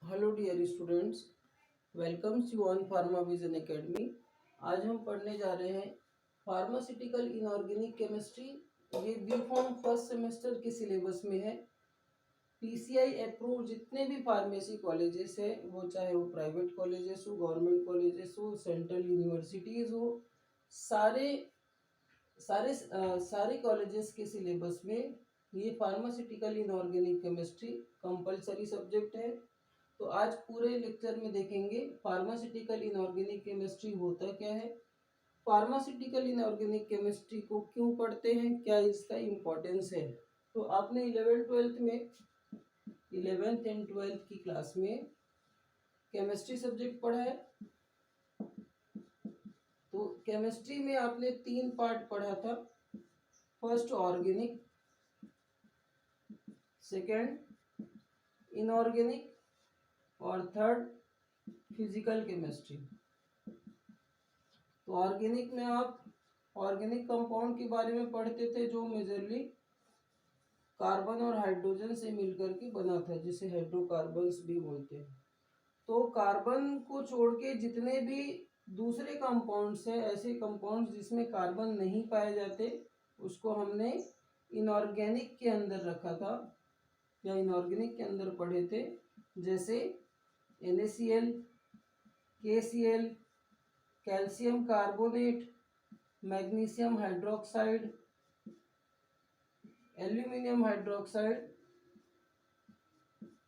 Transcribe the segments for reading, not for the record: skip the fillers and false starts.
Hello dear students, welcomes you on pharma vision academy. आज हम पढ़ने जा रहे हैं फार्मास्यूटिकल इनऑर्गेनिक केमिस्ट्री। ये बी फॉर्म फर्स्ट सेमेस्टर के सिलेबस में है। पीसीआई अप्रूव जितने भी फार्मेसी कॉलेजेस है, वो चाहे वो प्राइवेट कॉलेजेस हो, गवर्नमेंट कॉलेजेस हो, सेंट्रल यूनिवर्सिटीज़ हो, सारे सारे सारे कॉलेजेस के सिलेबस में ये pharmaceutical inorganic chemistry compulsory subject है। तो आज पूरे लेक्चर में देखेंगे फार्मास्यूटिकल इनऑर्गेनिक केमिस्ट्री होता क्या है, फार्मास्यूटिकल इनऑर्गेनिक केमिस्ट्री को क्यों पढ़ते हैं, क्या इसका इम्पोर्टेंस है। तो आपने 11th एंड 12th की क्लास में केमिस्ट्री सब्जेक्ट पढ़ा है। तो केमिस्ट्री में आपने 3 पार्ट पढ़ा था। फर्स्ट ऑर्गेनिक, सेकंड इनऑर्गेनिक और थर्ड फिजिकल केमिस्ट्री। तो ऑर्गेनिक में आप ऑर्गेनिक कंपाउंड के बारे में पढ़ते थे जो मेजरली कार्बन और हाइड्रोजन से मिलकर के बना था, जिसे हाइड्रोकार्बन्स भी बोलते हैं। तो कार्बन को छोड़ के जितने भी दूसरे कंपाउंड्स हैं, ऐसे कंपाउंड्स जिसमें कार्बन नहीं पाए जाते, उसको हमने इनऑर्गेनिक के अंदर रखा था या इनऑर्गेनिक के अंदर पढ़े थे। जैसे NaCl, KCl, calcium carbonate, magnesium hydroxide, aluminium hydroxide,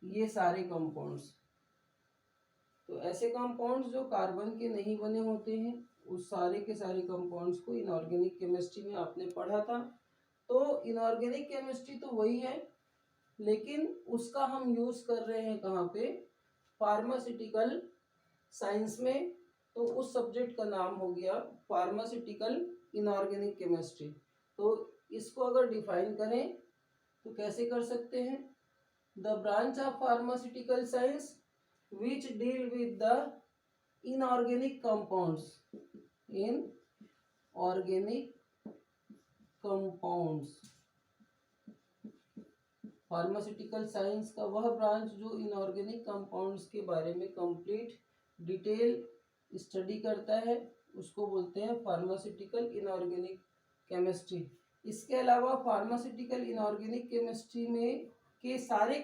ये सारे कंपाउंड्स। तो ऐसे कंपाउंड्स जो कार्बन के नहीं बने होते हैं, उस सारे के सारे कंपाउंड्स को इनऑर्गेनिक केमिस्ट्री में आपने पढ़ा था। तो इनऑर्गेनिक केमिस्ट्री तो वही है, लेकिन उसका हम यूज़ कर रहे हैं कहाँ पे, फार्मास्यूटिकल साइंस में। तो उस सब्जेक्ट का नाम हो गया फार्मास्यूटिकल इनऑर्गेनिक केमिस्ट्री। तो इसको अगर डिफाइन करें तो कैसे कर सकते हैं, the branch of pharmaceutical science which deal with the inorganic compounds in organic compounds। Pharmaceutical science का वह ब्रांच जो इनऑर्गेनिक कंपाउंड्स के बारे में कंप्लीट डिटेल स्टडी करता है, उसको बोलते हैं फार्मास्यूटिकल इनऑर्गेनिक केमिस्ट्री। इसके अलावा फार्मास्यूटिकल इनऑर्गेनिक केमिस्ट्री में के सारे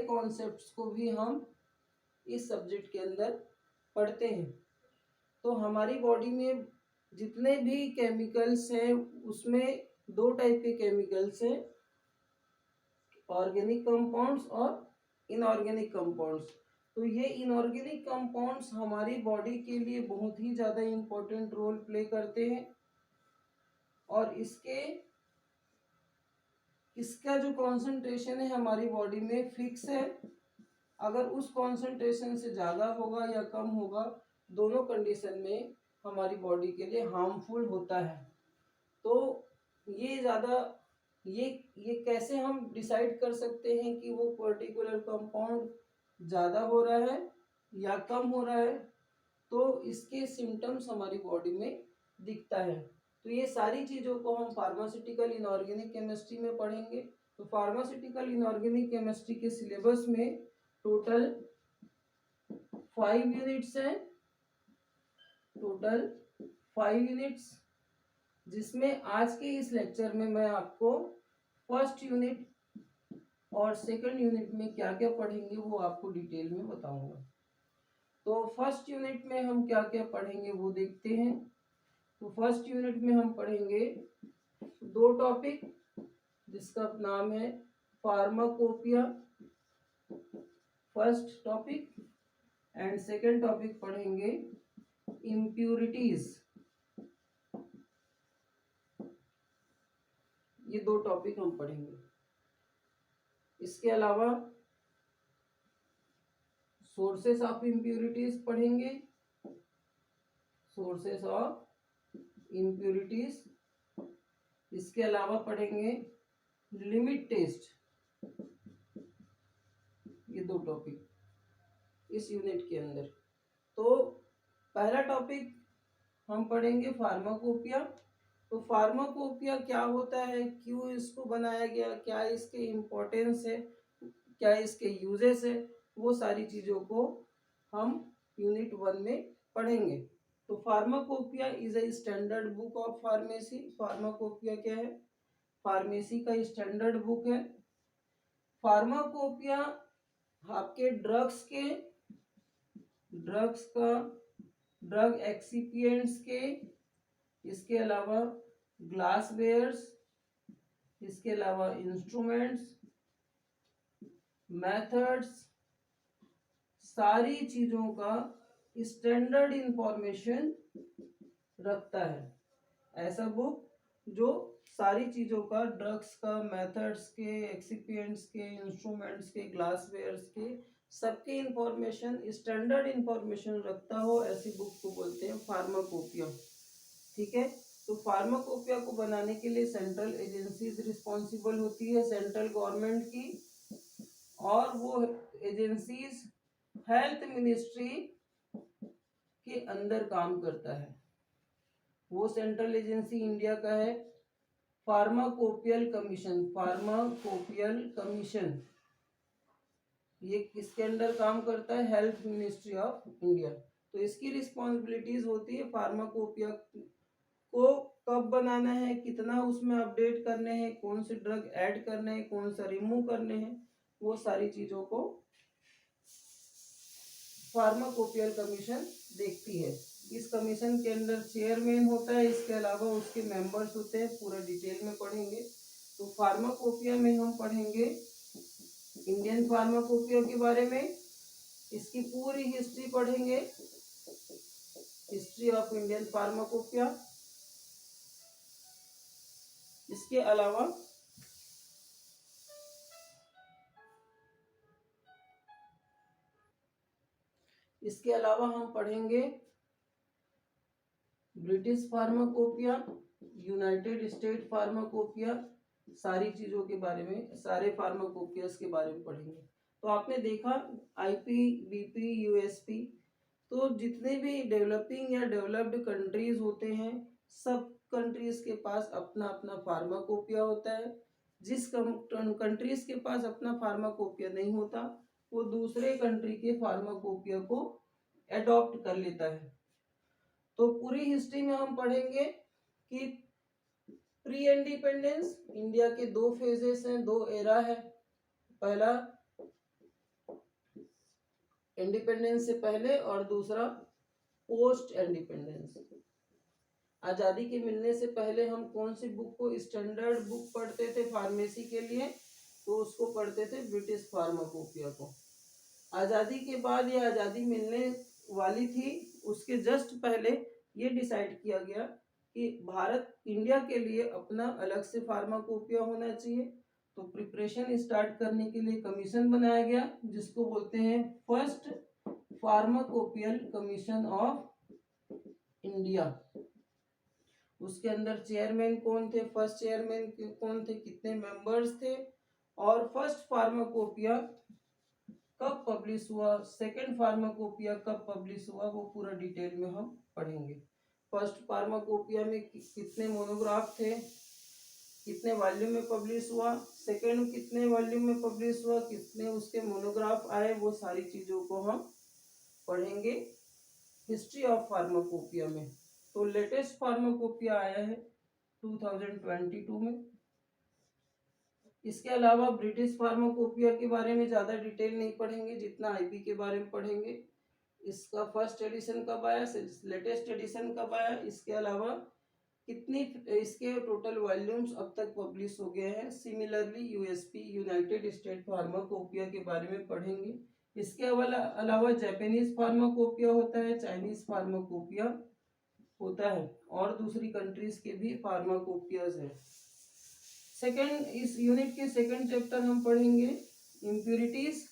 कॉन्सेप्ट्स को भी हम इस सब्जेक्ट के अंदर पढ़ते हैं। तो हमारी बॉडी में जितने भी केमिकल्स हैं, उसमें 2 टाइप के केमिकल्स हैं, ऑर्गेनिक कंपाउंड्स और इनऑर्गेनिक कंपाउंड्स। तो ये इनऑर्गेनिक कंपाउंड्स हमारी बॉडी के लिए बहुत ही ज़्यादा इम्पोर्टेंट रोल प्ले करते हैं। और इसका जो कॉन्सेंट्रेशन है हमारी बॉडी में फिक्स है। अगर उस कॉन्सेंट्रेशन से ज़्यादा होगा या कम होगा, दोनों कंडीशन में हमारी बॉडी के लिए हार्मफुल होता है। तो ये कैसे हम डिसाइड कर सकते हैं कि वो पर्टिकुलर कंपाउंड ज़्यादा हो रहा है या कम हो रहा है, तो इसके सिम्टम्स हमारी बॉडी में दिखता है। तो ये सारी चीज़ों को हम फार्मास्यूटिकल इनऑर्गेनिक केमिस्ट्री में पढ़ेंगे। तो फार्मास्यूटिकल इनऑर्गेनिक केमिस्ट्री के सिलेबस में टोटल 5 यूनिट्स हैं, टोटल 5 यूनिट्स, जिसमें आज के इस लेक्चर में मैं आपको फर्स्ट यूनिट और सेकंड यूनिट में क्या क्या पढ़ेंगे वो आपको डिटेल में बताऊंगा। तो फर्स्ट यूनिट में हम क्या क्या पढ़ेंगे वो देखते हैं। तो फर्स्ट यूनिट में हम पढ़ेंगे 2 टॉपिक, जिसका नाम है pharmacopoeia, first topic, and second topic पढ़ेंगे इम्प्यूरिटीज। ये 2 टॉपिक हम पढ़ेंगे। इसके अलावा सोर्सेस ऑफ इम्प्यूरिटीज पढ़ेंगे, सोर्सेस ऑफ इम्प्यूरिटीज। इसके अलावा पढ़ेंगे लिमिट टेस्ट। ये 2 टॉपिक इस यूनिट के अंदर। तो पहला टॉपिक हम पढ़ेंगे फार्माकोपिया। तो फार्माकोपिया क्या होता है, क्यों इसको बनाया गया, क्या इसके इम्पोर्टेंस है, क्या इसके यूजेस है, वो सारी चीज़ों को हम यूनिट 1 में पढ़ेंगे। तो pharmacopoeia is a standard book of pharmacy. Pharmacopoeia क्या है? फार्मेसी का स्टैंडर्ड बुक है। फार्माकोपिया आपके ड्रग्स का, ड्रग एक्सिपिएंट्स के, इसके अलावा ग्लासवेयर्स, इसके अलावा इंस्ट्रूमेंट्स, मेथड्स, सारी चीजों का स्टैंडर्ड इंफॉर्मेशन रखता है। ऐसा बुक जो सारी चीजों का, ड्रग्स का, मेथड्स के, एक्सिपिएंट्स के, इंस्ट्रूमेंट्स के, ग्लासवेयर्स के, सबके इंफॉर्मेशन, स्टैंडर्ड इंफॉर्मेशन रखता हो, ऐसी बुक को बोलते हैं फार्माकोपिया। ठीक है। तो फार्माकोपिया को बनाने के लिए सेंट्रल एजेंसीज रिस्पॉन्सिबल होती है, सेंट्रल गवर्नमेंट की, और वो एजेंसीज हेल्थ मिनिस्ट्री के अंदर काम करता है। वो सेंट्रल एजेंसी इंडिया का है फार्माकोपियल कमीशन। फार्माकोपियल कमीशन ये किसके अंडर काम करता है? Health ministry of India. तो इसकी रिस्पॉन्सिबिलिटीज होती है फार्माकोपिया को कब बनाना है, कितना उसमें अपडेट करने हैं, कौन से ड्रग ऐड करने हैं, कौन सा रिमूव करने हैं, वो सारी चीजों को फार्माकोपियल कमीशन देखती है। इस कमीशन के अंदर चेयरमैन होता है, इसके अलावा उसके मेंबर्स होते हैं। पूरा डिटेल में पढ़ेंगे। तो फार्माकोपिया में हम पढ़ेंगे इंडियन फार्माकोपिया के बारे में, इसकी पूरी हिस्ट्री पढ़ेंगे, हिस्ट्री ऑफ इंडियन फार्माकोपिया। इसके अलावा हम पढ़ेंगे British pharmacopoeia, United state pharmacopoeia, सारी चीजों के बारे में, सारे फार्माकोपियास के बारे में पढ़ेंगे। तो आपने देखा आईपी, बीपी, यूएसपी, तो जितने भी डेवलपिंग या डेवलप्ड कंट्रीज होते हैं, सब कंट्रीज के पास अपना अपना फार्माकोपिया होता है। जिस कंट्रीज के पास अपना फार्माकोपिया नहीं होता, वो दूसरे कंट्री के फार्माकोपिया को एडॉप्ट कर लेता है। तो पूरी हिस्ट्री में हम पढ़ेंगे कि प्री इंडिपेंडेंस, इंडिया के 2 फेजेस हैं, 2 एरा है। पहला इंडिपेंडेंस से पहले और दूसरा पोस्ट इंडिपेंडेंस। आजादी के मिलने से पहले हम कौन सी बुक को स्टैंडर्ड बुक पढ़ते थे फार्मेसी के लिए? तो उसको पढ़ते थे ब्रिटिश फार्माकोपिया को। आजादी के बाद या आजादी मिलने वाली थी, उसके जस्ट पहले ये डिसाइड किया गया कि भारत, इंडिया के लिए अपना अलग से फार्माकोपिया होना चाहिए। तो प्रिपरेशन स्टार्ट करने के लिए कमीशन बनाया गया, जिसको बोलते हैं first pharmacopoeial commission of India. उसके अंदर चेयरमैन कौन थे, फर्स्ट चेयरमैन कौन थे, कितने मेंबर्स थे, और फर्स्ट फार्माकोपिया कब पब्लिश हुआ, सेकंड फार्माकोपिया कब पब्लिश हुआ, वो पूरा डिटेल में हम पढ़ेंगे। फर्स्ट फार्माकोपिया में कितने मोनोग्राफ थे, कितने वॉल्यूम में पब्लिश हुआ, सेकंड कितने वॉल्यूम में पब्लिश हुआ, कितने उसके मोनोग्राफ आए, वो सारी चीजों को हम पढ़ेंगे हिस्ट्री ऑफ फार्माकोपिया में। तो लेटेस्ट फार्माकोपिया आया है 2022 में। इसके अलावा ब्रिटिश फार्माकोपिया के बारे में ज़्यादा डिटेल नहीं पढ़ेंगे जितना आईपी के बारे में पढ़ेंगे। इसका फर्स्ट एडिशन कब आया, लेटेस्ट एडिशन कब आया, इसके अलावा कितनी इसके टोटल वॉल्यूम्स अब तक पब्लिश हो गए हैं। Similarly USP, United state pharmacopoeia के बारे में पढ़ेंगे। इसके अलावा जापानीज फार्माकोपिया होता है, चाइनीज फार्माकोपिया होता है, और दूसरी कंट्रीज के भी फार्माकोपियाज है। सेकंड, इस यूनिट के सेकंड चैप्टर हम पढ़ेंगे इम्प्यूरिटीज।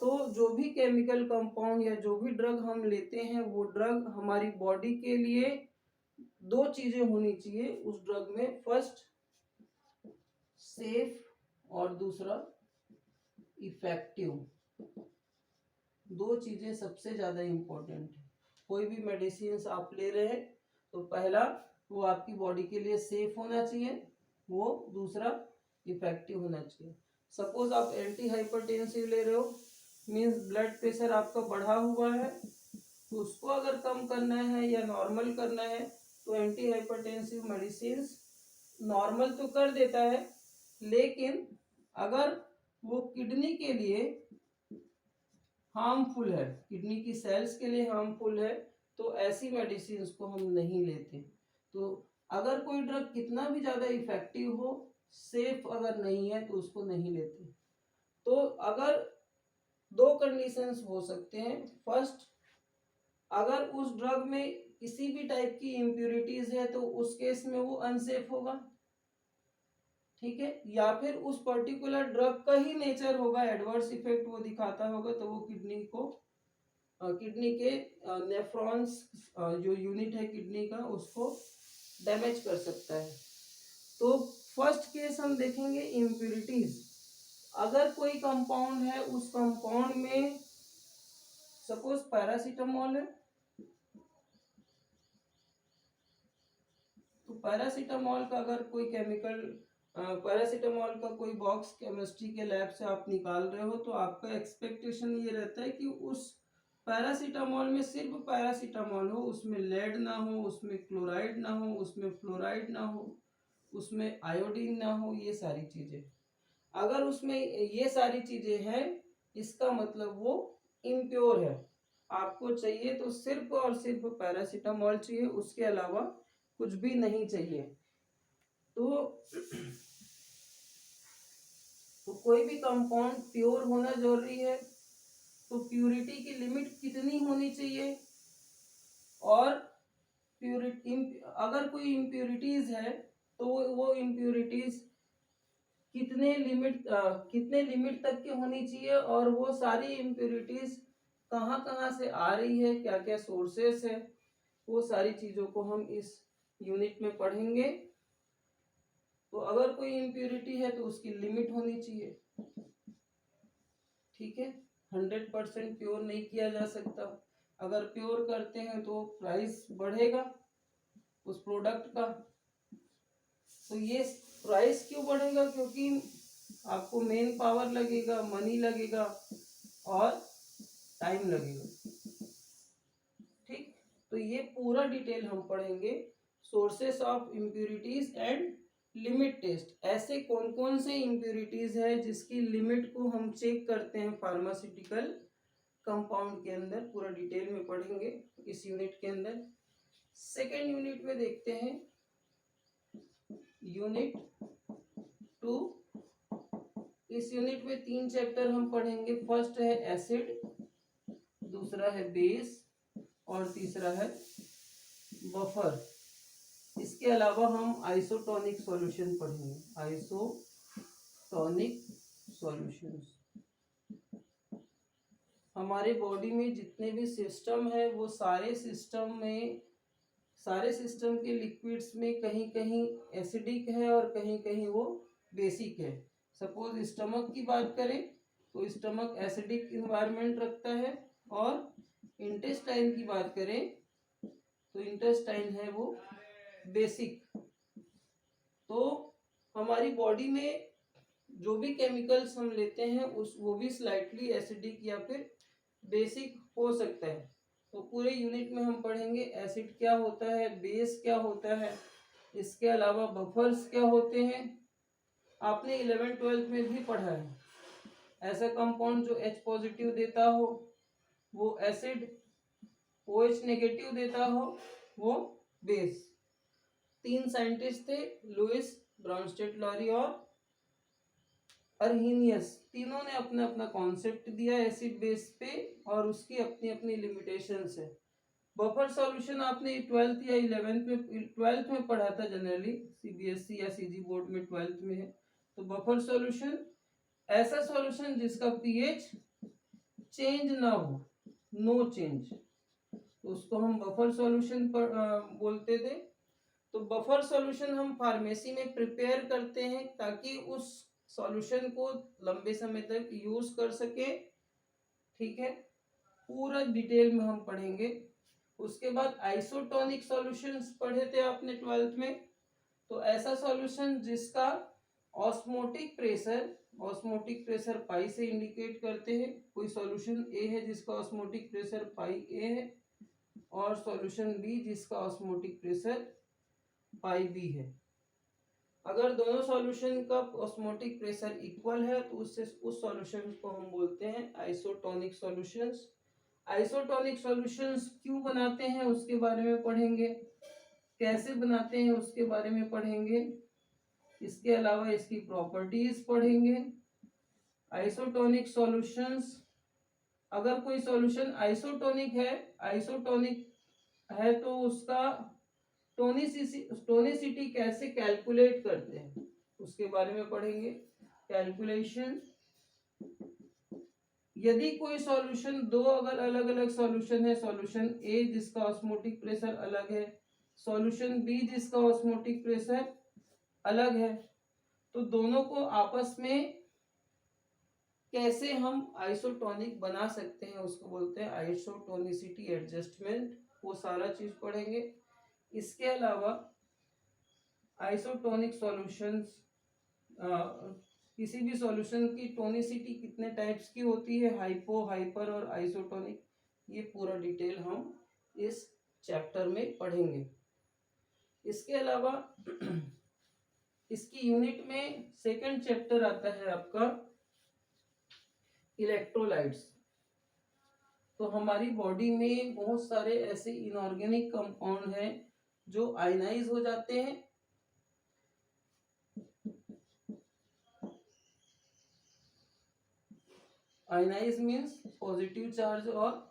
तो जो भी केमिकल कंपाउंड या जो भी ड्रग हम लेते हैं, वो ड्रग हमारी बॉडी के लिए 2 चीजें होनी चाहिए उस ड्रग में, फर्स्ट सेफ और दूसरा इफेक्टिव। 2 चीजें सबसे ज्यादा इंपॉर्टेंट है। कोई भी मेडिसिन आप ले रहे हैं तो पहला वो आपकी बॉडी के लिए सेफ होना चाहिए, वो दूसरा इफेक्टिव होना चाहिए। सपोज आप एंटी हाइपरटेंसिव ले रहे हो, मीन्स ब्लड प्रेशर आपका बढ़ा हुआ है, तो उसको अगर कम करना है या नॉर्मल करना है तो एंटी हाइपरटेंसिव मेडिसिन नॉर्मल तो कर देता है, लेकिन अगर वो किडनी के लिए हार्मफुल है, किडनी की सेल्स के लिए हार्मफुल है, तो ऐसी मेडिसिन को हम नहीं लेते। तो अगर कोई ड्रग कितना भी ज़्यादा इफेक्टिव हो, सेफ अगर नहीं है तो उसको नहीं लेते। तो अगर दो कंडीशंस हो सकते हैं, फर्स्ट, अगर उस ड्रग में किसी भी टाइप की इम्प्यूरिटीज है तो उस केस में वो अनसेफ होगा, ठीक है, या फिर उस पर्टिकुलर ड्रग का ही नेचर होगा, एडवर्स इफेक्ट वो दिखाता होगा, तो वो किडनी के नेफ्रॉन्स जो यूनिट है किडनी का उसको डैमेज कर सकता है। तो फर्स्ट केस हम देखेंगे इम्प्यूरिटीज। अगर कोई कंपाउंड है, उस कंपाउंड में सपोज पैरासीटामोल है, तो पैरासीटामोल का अगर कोई केमिकल, पैरासीटामोल का कोई बॉक्स केमिस्ट्री के लैब से आप निकाल रहे हो, तो आपका एक्सपेक्टेशन ये रहता है कि उस पैरासीटामोल में सिर्फ पैरासीटामोल हो, उसमें लेड ना हो, उसमें क्लोराइड ना हो, उसमें फ्लोराइड ना हो, उसमें आयोडीन ना हो, ये सारी चीजें। अगर उसमें ये सारी चीजें हैं, इसका मतलब वो इम्प्योर है। आपको चाहिए तो सिर्फ और सिर्फ पैरासीटामोल चाहिए, उसके अलावा कुछ भी नहीं चाहिए। तो कोई भी कंपाउंड प्योर होना जरूरी है, तो प्यूरिटी की लिमिट कितनी होनी चाहिए, और प्यूरिटी अगर कोई इम्प्यूरिटीज है तो वो इम्प्यूरिटीज कितने लिमिट तक की होनी चाहिए, और वो सारी इम्प्यूरिटीज कहाँ कहाँ से आ रही है, क्या क्या सोर्सेस है, वो सारी चीजों को हम इस यूनिट में पढ़ेंगे। तो अगर कोई इम्प्यूरिटी है तो उसकी लिमिट होनी चाहिए, ठीक है, 100% प्योर नहीं किया जा सकता। अगर प्योर करते हैं तो प्राइस बढ़ेगा उस प्रोडक्ट का। तो ये प्राइस क्यों बढ़ेगा, क्योंकि आपको मेन पावर लगेगा, मनी लगेगा और टाइम लगेगा, ठीक। तो ये पूरा डिटेल हम पढ़ेंगे, sources of impurities and limit test. ऐसे कौन कौन से इम्प्यूरिटीज है जिसकी लिमिट को हम चेक करते हैं फार्मास्यूटिकल कंपाउंड के अंदर, पूरा डिटेल में पढ़ेंगे इस यूनिट के अंदर। सेकेंड यूनिट में देखते हैं यूनिट 2। इस यूनिट में 3 चैप्टर हम पढ़ेंगे। फर्स्ट है एसिड, दूसरा है बेस और तीसरा है बफर। इसके अलावा हम आइसोटोनिक सॉल्यूशन पढ़ेंगे, आइसोटोनिक सॉल्यूशंस। हमारे बॉडी में जितने भी सिस्टम है वो सारे सिस्टम के लिक्विड्स में कहीं कहीं एसिडिक है और कहीं कहीं वो बेसिक है। सपोज स्टमक की बात करें तो स्टमक एसिडिक इन्वायरमेंट रखता है, और इंटेस्टाइन की बात करें तो इंटेस्टाइन है वो बेसिक। तो हमारी बॉडी में जो भी केमिकल्स हम लेते हैं वो भी स्लाइटली एसिडिक या फिर बेसिक हो सकता है। तो पूरे यूनिट में हम पढ़ेंगे एसिड क्या होता है, बेस क्या होता है, इसके अलावा बफर्स क्या होते हैं। आपने 11th-12th में भी पढ़ा है, ऐसा कंपाउंड जो H पॉजिटिव देता हो वो एसिड, OH नेगेटिव देता हो वो बेस। 3 साइंटिस्ट थे, लुइस ब्राउनस्टेड लॉरी और अर्हीनियस। तीनों ने अपना अपना कॉन्सेप्ट दिया एसिड बेस पे, और उसकी अपनी अपनी लिमिटेशंस है। बफर सॉल्यूशन आपने 12th या 12th में पढ़ा था, जनरली CBSE या CG बोर्ड में 12th में है। तो बफर सॉल्यूशन ऐसा सॉल्यूशन जिसका पीएच चेंज ना हो, नो चेंज, तो उसको हम बफर सॉल्यूशन बोलते थे। तो बफर सॉल्यूशन हम फार्मेसी में प्रिपेयर करते हैं ताकि उस सॉल्यूशन को लंबे समय तक यूज कर सके, ठीक है, पूरा डिटेल में हम पढ़ेंगे। उसके बाद आइसोटोनिक सॉल्यूशंस पढ़े थे आपने 12th में। तो ऐसा सॉल्यूशन जिसका osmotic pressure osmotic pressure pi से इंडिकेट करते हैं। कोई सॉल्यूशन ए है जिसका ऑस्मोटिक प्रेशर पाई ए है और सॉल्यूशन बी जिसका ऑस्मोटिक प्रेशर पाई बी है। अगर दोनों सॉल्यूशन का ऑस्मोटिक प्रेशर इक्वल है तो उससे उस सॉल्यूशन को हम बोलते हैं आइसोटोनिक सॉल्यूशंस। आइसोटोनिक सॉल्यूशंस क्यों बनाते हैं उसके बारे में पढ़ेंगे, कैसे बनाते हैं उसके बारे में पढ़ेंगे, इसके अलावा इसकी प्रॉपर्टीज पढ़ेंगे। आइसोटोनिक सॉल्यूशंस, अगर कोई सॉल्यूशन आइसोटोनिक है तो उसका टोनिसिटी कैसे कैलकुलेट करते हैं उसके बारे में पढ़ेंगे। कैलकुलेशन, यदि कोई सॉल्यूशन दो अगर अलग अलग सॉल्यूशन है, सॉल्यूशन ए जिसका ऑस्मोटिक प्रेशर अलग है, सॉल्यूशन बी जिसका ऑस्मोटिक प्रेशर अलग है, तो दोनों को आपस में कैसे हम आइसोटोनिक बना सकते हैं उसको बोलते हैं आइसोटोनिसिटी एडजस्टमेंट। वो सारा चीज पढ़ेंगे। इसके अलावा आइसोटोनिक सॉल्यूशंस, किसी भी सॉल्यूशन की टोनिसिटी कितने टाइप्स की होती है, हाइपो, हाइपर और आइसोटोनिक, ये पूरा डिटेल हम इस चैप्टर में पढ़ेंगे। इसके अलावा इसकी यूनिट में सेकंड चैप्टर आता है आपका इलेक्ट्रोलाइट्स। तो हमारी बॉडी में बहुत सारे ऐसे इनऑर्गेनिक कंपाउंड हैं जो आयनाइज हो जाते हैं। आयनाइज मीन्स पॉजिटिव चार्ज और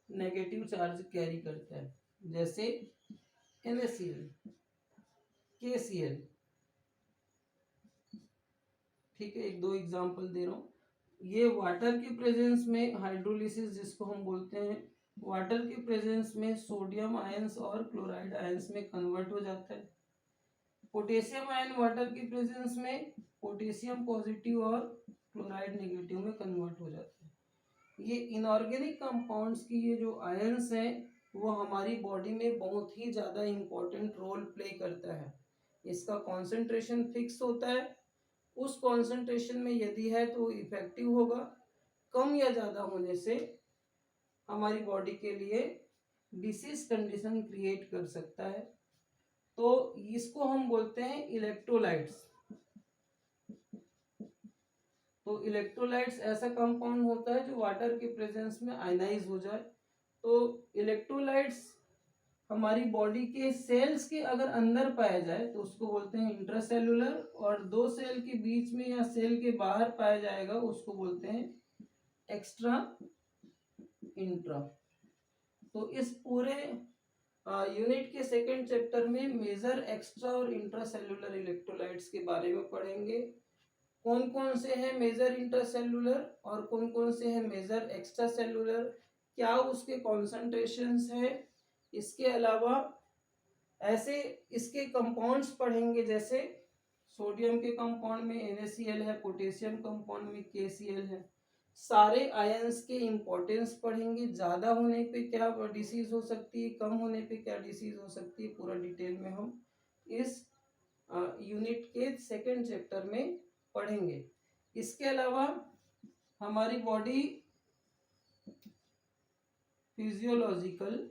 नेगेटिव चार्ज कैरी करता है, जैसे NaCl, KCl। ठीक है, एक दो एग्जांपल दे रहा हूँ। ये वाटर के प्रेजेंस में हाइड्रोलिसिस जिसको हम बोलते हैं, वाटर के प्रेजेंस में सोडियम आयंस और क्लोराइड आयंस में कन्वर्ट हो जाता है। पोटेशियम आयन वाटर के प्रेजेंस में पोटेशियम पॉजिटिव और क्लोराइड नेगेटिव में कन्वर्ट हो जाता है। ये इनऑर्गेनिक कंपाउंड्स की ये जो आयंस हैं वो हमारी बॉडी में बहुत ही ज़्यादा इम्पोर्टेंट रोल प्ले करता है। इसका कॉन्सेंट्रेशन फिक्स होता है, उस कॉन्सेंट्रेशन में यदि है तो इफेक्टिव होगा, कम या ज़्यादा होने से हमारी बॉडी के लिए डिसीज कंडीशन क्रिएट कर सकता है। तो इसको हम बोलते हैं इलेक्ट्रोलाइट्स। तो इलेक्ट्रोलाइट्स ऐसा कंपाउंड होता है जो वाटर के प्रेजेंस में आयनाइज हो जाए। तो इलेक्ट्रोलाइट्स हमारी बॉडी के सेल्स के अगर अंदर पाया जाए तो उसको बोलते हैं इंट्रासेलुलर, और दो सेल के बीच में या सेल के बाहर पाया जाएगा उसको बोलते हैं एक्स्ट्रा इंट्रा। तो इस पूरे यूनिट के सेकंड चैप्टर में मेजर एक्स्ट्रा और इंट्रासेलुलर इलेक्ट्रोलाइट्स के बारे में पढ़ेंगे। कौन कौन से हैं मेजर इंट्रासेलुलर और कौन कौन से हैं मेजर एक्स्ट्रा सेलुलर, क्या उसके कॉन्सेंट्रेशंस है। इसके अलावा ऐसे इसके कंपाउंड्स पढ़ेंगे, जैसे सोडियम के कंपाउंड में NaCl है, पोटेशियम कंपाउंड में KCl है। सारे आयंस के इंपॉर्टेंस पढ़ेंगे, ज़्यादा होने पे क्या डिसीज हो सकती है, कम होने पे क्या डिसीज हो सकती है, पूरा डिटेल में हम इस यूनिट के सेकंड चैप्टर में पढ़ेंगे। इसके अलावा हमारी body physiological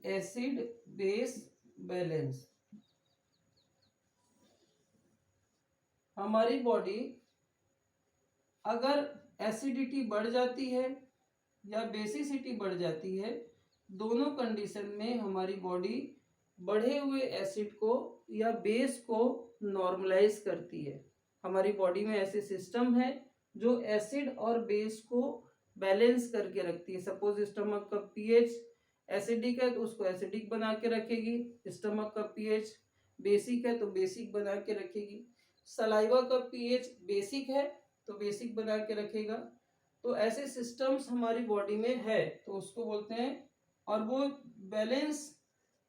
acid base balance, हमारी बॉडी अगर एसिडिटी बढ़ जाती है या बेसिसिटी बढ़ जाती है, दोनों कंडीशन में हमारी बॉडी बढ़े हुए एसिड को या बेस को नॉर्मलाइज करती है। हमारी बॉडी में ऐसे सिस्टम है जो एसिड और बेस को बैलेंस करके रखती है। सपोज स्टमक का पीएच एसिडिक है तो उसको एसिडिक बना के रखेगी, स्टमक का पीएच बेसिक है तो बेसिक बना के रखेगी, सलाइवा का पीएच बेसिक है तो बेसिक बना के रखेगा। तो ऐसे सिस्टम्स हमारी बॉडी में है तो उसको बोलते हैं, और वो बैलेंस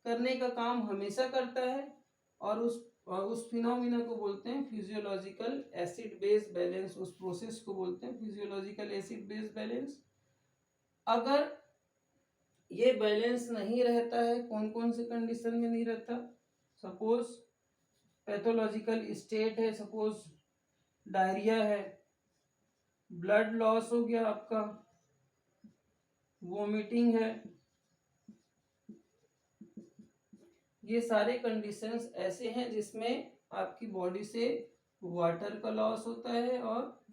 करने का काम हमेशा करता है, और उस फिनोमिना को बोलते हैं फिजियोलॉजिकल एसिड बेस बैलेंस। उस प्रोसेस को बोलते हैं फिजियोलॉजिकल एसिड बेस बैलेंस। अगर ये बैलेंस नहीं रहता है, कौन कौन से कंडीशन में नहीं रहता, सपोज पैथोलॉजिकल स्टेट है, सपोज डायरिया है, ब्लड लॉस हो गया आपका, वोमिटिंग है। ये सारे कंडीशंस ऐसे हैं जिसमें आपकी बॉडी से वाटर का लॉस होता है और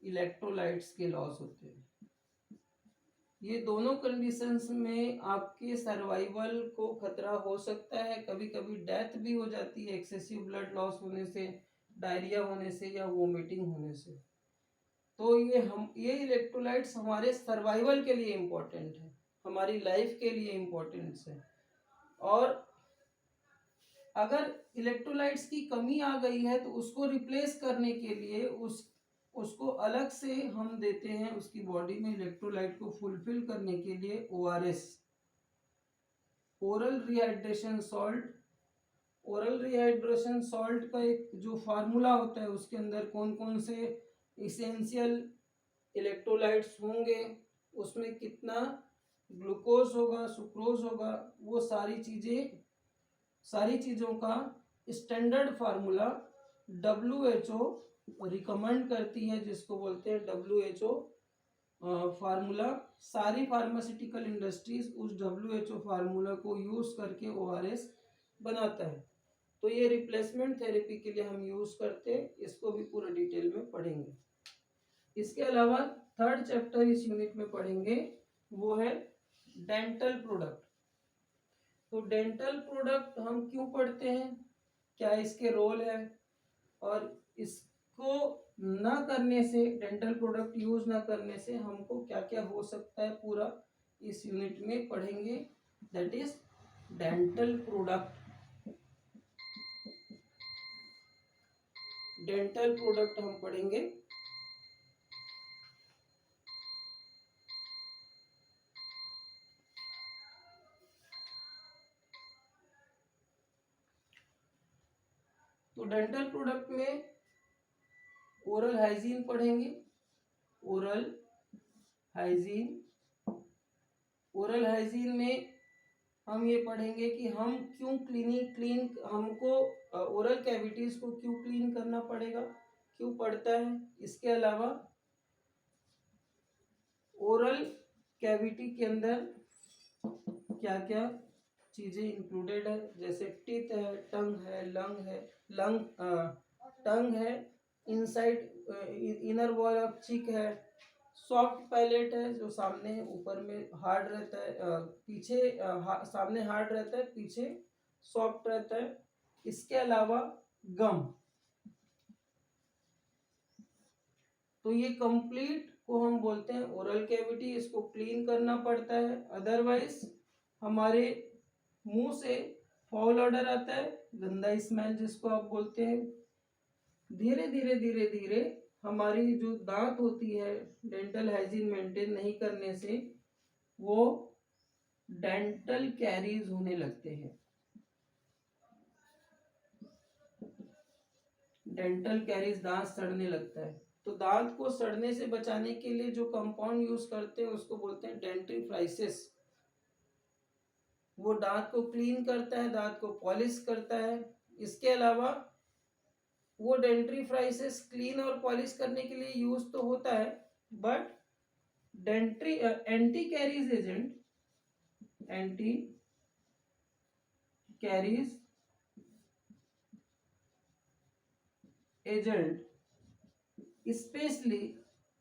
इलेक्ट्रोलाइट्स के लॉस होते हैं। ये दोनों कंडीशंस में आपके सर्वाइवल को खतरा हो सकता है, कभी कभी डेथ भी हो जाती है एक्सेसिव ब्लड लॉस होने से, डायरिया होने से या वोमिटिंग होने से। तो ये इलेक्ट्रोलाइट्स हमारे सर्वाइवल के लिए इम्पोर्टेंट है, हमारी लाइफ के लिए इम्पोर्टेंट है। और अगर इलेक्ट्रोलाइट्स की कमी आ गई है तो उसको रिप्लेस करने के लिए उसको अलग से हम देते हैं उसकी बॉडी में इलेक्ट्रोलाइट को फुलफिल करने के लिए ORS, oral rehydration salt. Oral rehydration salt का एक जो फार्मूला होता है उसके अंदर कौन कौन से इसेंशियल इलेक्ट्रोलाइट्स होंगे, उसमें कितना ग्लूकोज होगा, सुक्रोज होगा, वो सारी चीज़ों का स्टैंडर्ड फार्मूला WHO रिकमेंड करती है, जिसको बोलते हैं WHO फार्मूला। सारी फार्मास्यूटिकल इंडस्ट्रीज उस WHO फार्मूला को यूज करके ORS बनाता है। तो ये रिप्लेसमेंट थेरेपी के लिए हम यूज करते हैं, इसको भी पूरा डिटेल में पढ़ेंगे। इसके अलावा थर्ड चैप्टर इस यूनिट में पढ़ेंगे वो है डेंटल प्रोडक्ट। तो डेंटल प्रोडक्ट हम क्यों पढ़ते हैं, क्या इसके रोल है, और इसको ना करने से, डेंटल प्रोडक्ट यूज ना करने से हमको क्या क्या हो सकता है, पूरा इस यूनिट में पढ़ेंगे। That is dental product. Dental product हम पढ़ेंगे। तो डेंटल प्रोडक्ट में ओरल हाइजीन पढ़ेंगे। ओरल हाइजीन, ओरल हाइजीन में हम ये पढ़ेंगे कि हम क्यों हमको ओरल कैविटीज को क्यों क्लीन करना पड़ेगा, क्यों पड़ता है। इसके अलावा ओरल कैविटी के अंदर क्या क्या चीजें इंक्लूडेड है, जैसे टीथ है, टंग है, टंग है, इनसाइड इनर वॉल ऑफ चिक है, सॉफ्ट पैलेट है जो सामने ऊपर में हार्ड रहता है, पीछे सामने हार्ड रहता है, पीछे सॉफ्ट रहता है। इसके अलावा गम। तो ये कंप्लीट को हम बोलते हैं ओरल कैविटी, इसको क्लीन करना पड़ता है, अदरवाइज हमारे मुंह से फाउल ऑर्डर आता है, गंदा स्मेल जिसको आप बोलते हैं। धीरे धीरे धीरे धीरे हमारी जो दांत होती है, डेंटल हाइजीन मेंटेन नहीं करने से वो डेंटल कैरीज होने लगते हैं। डेंटल कैरीज, दांत सड़ने लगता है। तो दांत को सड़ने से बचाने के लिए जो कंपाउंड यूज करते हैं उसको बोलते हैं डेंटिफ्राइसिस। वो दांत को क्लीन करता है, दांत को पॉलिश करता है। इसके अलावा वो डेंटिफ्राइसिस क्लीन और पॉलिश करने के लिए यूज तो होता है, but anti carries agent specially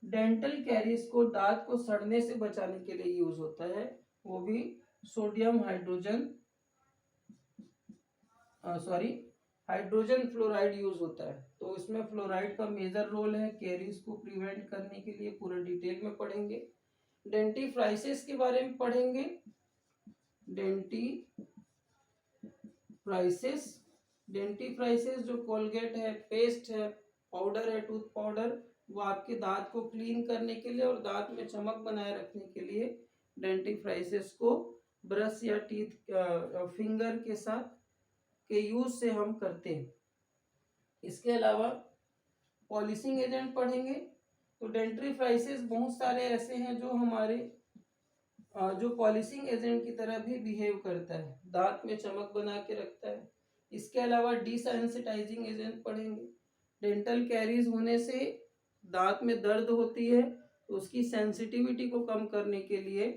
dental caries को दांत को सड़ने से बचाने के लिए यूज होता है, वो भी सोडियम हाइड्रोजन फ्लोराइड यूज होता है। तो इसमें फ्लोराइड का मेजर रोल है कैरीज को प्रिवेंट करने के लिए, पूरा डिटेल में पढ़ेंगे। डेंटिफ्राइसिस के बारे में पढ़ेंगे। डेंटिफ्राइसिस जो कोलगेट है, पेस्ट है, पाउडर है, टूथ पाउडर, वो आपके दांत को क्लीन करने के लिए और दांत में चमक बनाए रखने के लिए डेंटिफ्राइसिस को ब्रश या टीथ फिंगर के साथ के यूज से हम करते हैं। इसके अलावा पॉलिशिंग एजेंट पढ़ेंगे। तो डेंटिफ्राइसिस बहुत सारे ऐसे हैं जो हमारे जो पॉलिशिंग एजेंट की तरह भी बिहेव करता है, दांत में चमक बना के रखता है। इसके अलावा डिसेंसिटाइजिंग एजेंट पढ़ेंगे। डेंटल कैरीज होने से दांत में दर्द होती है, तो उसकी सेंसिटिविटी को कम करने के लिए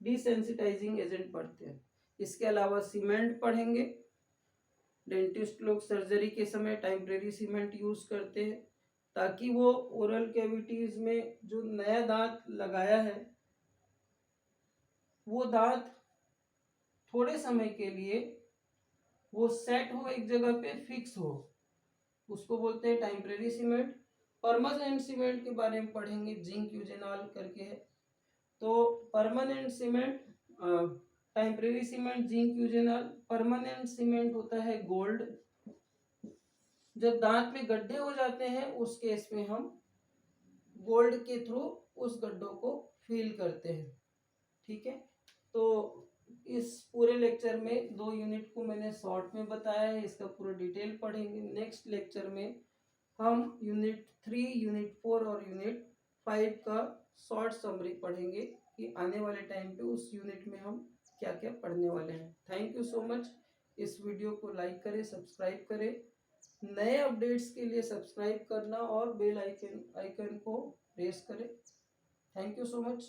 डिसेंसिटाइजिंग एजेंट पढ़ते हैं। इसके अलावा सीमेंट पढ़ेंगे। डेंटिस्ट लोग सर्जरी के समय टेम्परेरी सीमेंट यूज करते हैं ताकि वो ओरल कैविटीज में जो नया दांत लगाया है वो दांत थोड़े समय के लिए वो सेट हो, एक जगह पे फिक्स हो, उसको बोलते हैं टेम्परेरी सीमेंट। परमानेंट सीमेंट के बारे में पढ़ेंगे, जिंक यूजेनॉल करके है। तो permanent cement, temporary cement zinc eugenol. Permanent cement होता है गोल्ड। जब दांत में गड्ढे हो जाते हैं उस केस में हम गोल्ड के थ्रू उस गड्ढों को फिल करते हैं। ठीक है, तो इस पूरे लेक्चर में 2 यूनिट को मैंने शॉर्ट में बताया है, इसका पूरा डिटेल पढ़ेंगे। नेक्स्ट लेक्चर में हम यूनिट 3, यूनिट 4 और यूनिट 5 का शॉर्ट समरी पढ़ेंगे कि आने वाले टाइम पे उस यूनिट में हम क्या क्या पढ़ने वाले हैं। Thank you so much. इस वीडियो को लाइक करें, सब्सक्राइब करें। नए अपडेट्स के लिए सब्सक्राइब करना और बेल आइकन को प्रेस करें। Thank you so much.